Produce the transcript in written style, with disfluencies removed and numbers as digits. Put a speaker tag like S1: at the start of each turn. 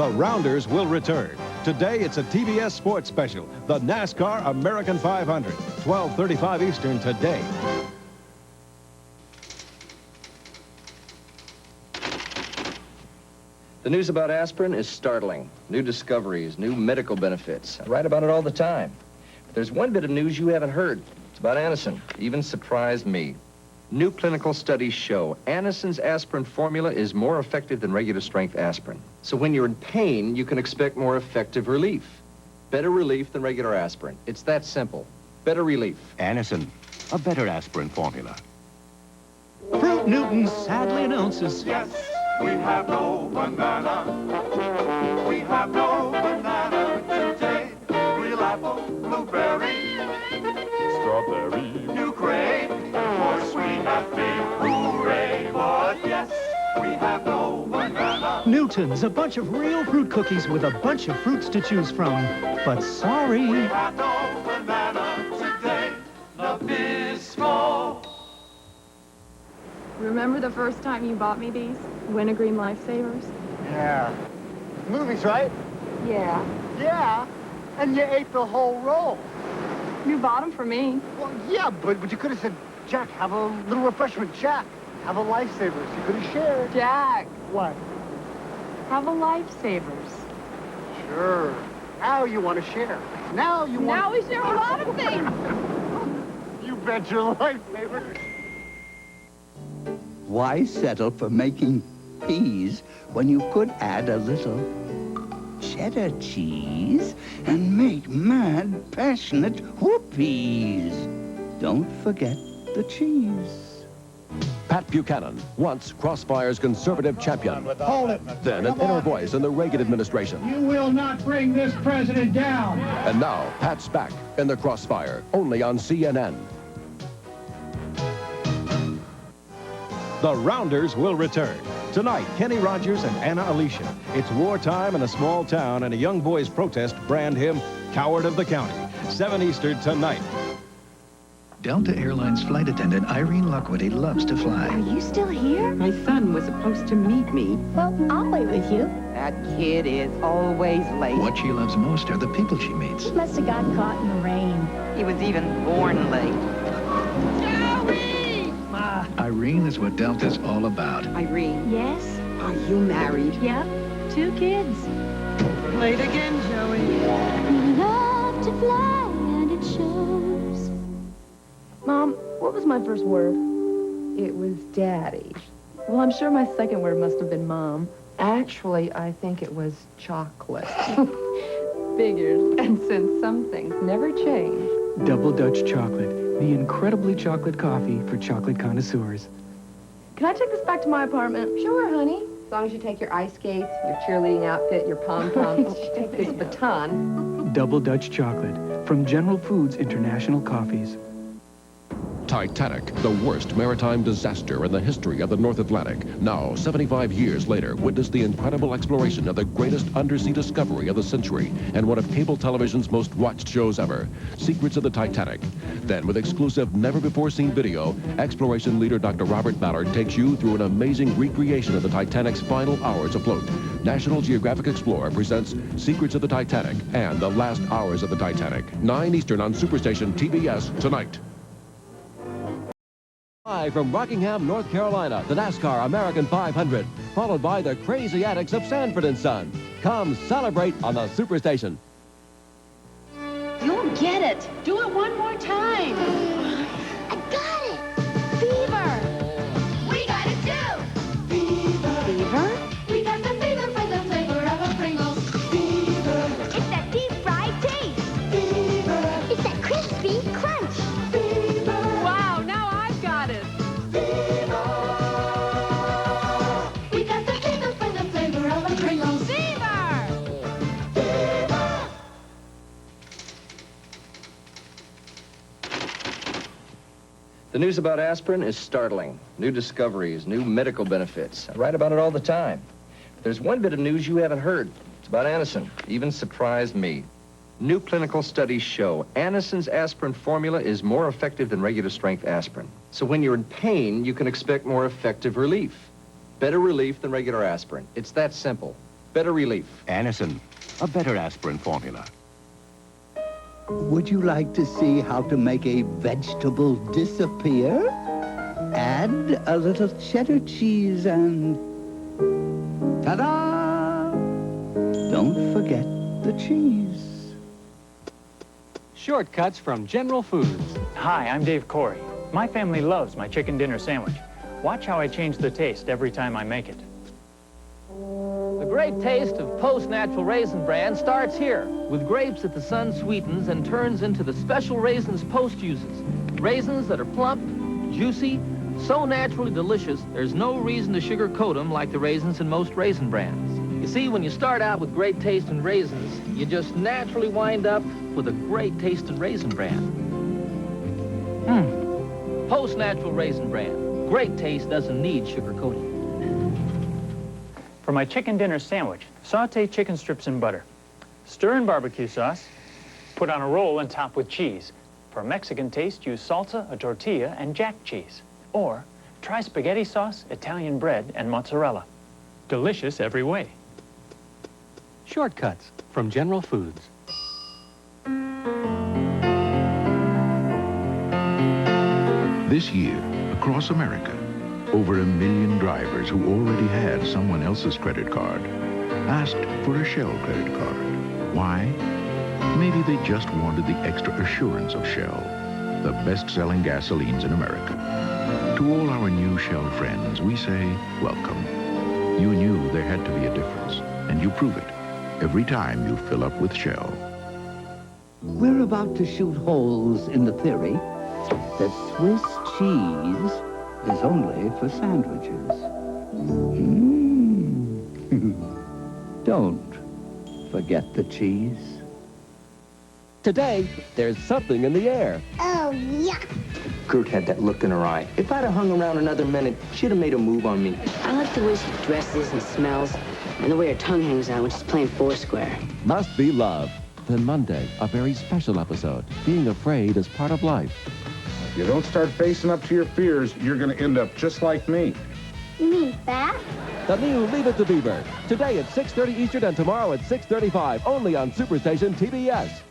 S1: The Rounders will return. Today, it's a TBS sports special, the NASCAR American 500, 12:35 Eastern today.
S2: The news about aspirin is startling. New discoveries, new medical benefits. I write about it all the time. But there's one bit of news you haven't heard. It's about Anacin. Even surprised me. New clinical studies show Anacin's aspirin formula is more effective than regular strength aspirin. So when you're in pain, you can expect more effective relief. Better relief than regular aspirin. It's that simple. Better relief.
S3: Anacin, a better aspirin formula.
S4: Fruit Newton sadly announces,
S5: yes, we have no banana. We have no banana today. Real apple, blueberry, strawberry, new crave, or sweet happy, hooray. But yes, we have no banana.
S4: Newton's, a bunch of real fruit cookies with a bunch of fruits to choose from. But sorry.
S5: We have no banana today. Nabisco.
S6: Remember the first time you bought me these? Wintergreen Lifesavers?
S7: Yeah. Movies, right?
S6: Yeah.
S7: Yeah. And you ate the whole roll.
S6: You bought them for me.
S7: Well, yeah, but you could have said, Jack, have a little refreshment. Jack, have a Lifesavers. You could have shared.
S6: Jack.
S7: What?
S6: Have a Lifesavers.
S7: Sure. Now you want to share. Now you want...
S6: Now we share a lot of things.
S7: You bet your Lifesavers.
S8: Why settle for making peas when you could add a little cheddar cheese and make mad, passionate whoopies? Don't forget the cheese.
S1: Pat Buchanan, once Crossfire's conservative champion.
S9: Hold it.
S1: Then an inner voice in the Reagan administration.
S9: You will not bring this president down.
S1: And now, Pat's back in the Crossfire, only on CNN. The Rounders will return. Tonight, Kenny Rogers and Anna Alicia. It's wartime in a small town, and a young boy's protest brand him coward of the county. 7 Eastern tonight.
S10: Delta Airlines flight attendant Irene Lockwoody loves to fly.
S11: Are you still here?
S12: My son was supposed to meet me.
S11: Well, I'll wait with you.
S12: That kid is always late.
S10: What she loves most are the people she meets.
S11: He must have got caught in the rain.
S12: He was even born late.
S10: Irene is what Delta's all about.
S12: Irene.
S11: Yes?
S12: Are you married?
S11: Yep. 2 kids.
S12: Late again, Joey.
S11: We love to fly and it shows.
S6: Mom, what was my first word?
S12: It was Daddy.
S6: Well, I'm sure my second word must have been Mom.
S12: Actually, I think it was chocolate.
S6: Figures. And since some things never change.
S4: Double Dutch chocolate, the incredibly chocolate coffee for chocolate connoisseurs.
S6: Can I take this back to my apartment?
S12: Sure, honey. As long as you take your ice skates, your cheerleading outfit, your pom-poms, this baton.
S4: Double Dutch chocolate from General Foods International Coffees.
S1: Titanic, the worst maritime disaster in the history of the North Atlantic. Now, 75 years later, witness the incredible exploration of the greatest undersea discovery of the century and one of cable television's most watched shows ever, Secrets of the Titanic. Then, with exclusive, never-before-seen video, exploration leader Dr. Robert Ballard takes you through an amazing recreation of the Titanic's final hours afloat. National Geographic Explorer presents Secrets of the Titanic and the Last Hours of the Titanic. 9 Eastern on Superstation TBS tonight. Live from Rockingham, North Carolina, the NASCAR American 500, followed by the Crazy Addicts of Sanford Son. Come celebrate on the Superstation.
S11: You'll get it. Do it one more time. I got it. Beaver. We got it too. Beaver. Beaver? We got the fever for the flavor of a Pringles. Beaver. It's that deep fried taste. Beaver. It's that crispy crunch. Beaver.
S6: Wow, now I've got it.
S11: Beaver. We got the fever for the flavor of a Pringles.
S6: Beaver!
S11: Beaver.
S2: The news about aspirin is startling. New discoveries, new medical benefits. I write about it all the time. But there's one bit of news you haven't heard. It's about Anacin. Even surprised me. New clinical studies show Anacin's aspirin formula is more effective than regular strength aspirin. So when you're in pain, you can expect more effective relief. Better relief than regular aspirin. It's that simple. better relief.
S3: Anacin, a better aspirin formula.
S8: Would you like to see how to make a vegetable disappear? Add a little cheddar cheese and... ta-da! Don't forget the cheese.
S13: Shortcuts from General Foods.
S14: Hi, I'm Dave Corey. My family loves my chicken dinner sandwich. Watch how I change the taste every time I make it.
S15: The great taste of post-natural Raisin Bran starts here, with grapes that the sun sweetens and turns into the special raisins Post uses. Raisins that are plump, juicy, so naturally delicious, there's no reason to sugarcoat them like the raisins in most Raisin Brans. You see, when you start out with great taste in raisins, you just naturally wind up with a great taste in Raisin Bran. Post-natural Raisin Bran. Great taste doesn't need sugarcoating.
S14: For my chicken dinner sandwich, saute chicken strips in butter. Stir in barbecue sauce. Put on a roll and top with cheese. For Mexican taste, use salsa, a tortilla, and jack cheese. Or try spaghetti sauce, Italian bread, and mozzarella. Delicious every way.
S13: Shortcuts from General Foods.
S16: This year, across America, over 1 million drivers who already had someone else's credit card asked for a Shell credit card. Why? Maybe they just wanted the extra assurance of Shell, the best-selling gasolines in America. To all our new Shell friends, we say, welcome. You knew there had to be a difference, and you prove it every time you fill up with Shell.
S8: We're about to shoot holes in the theory that Swiss cheese is only for sandwiches. Don't forget the cheese.
S1: Today, there's something in the air.
S11: Oh, yuck.
S2: Gert had that look in her eye. If I'd have hung around another minute, she'd have made a move on me.
S17: I like the way she dresses and smells, and the way her tongue hangs out when she's playing Foursquare.
S1: Must be love. Then Monday, a very special episode. Being afraid is part of life.
S18: If you don't start facing up to your fears, you're going to end up just like me.
S11: You mean fat?
S1: The new Leave It to Beaver. Today at 6:30 Eastern and tomorrow at 6:35, only on Superstation TBS.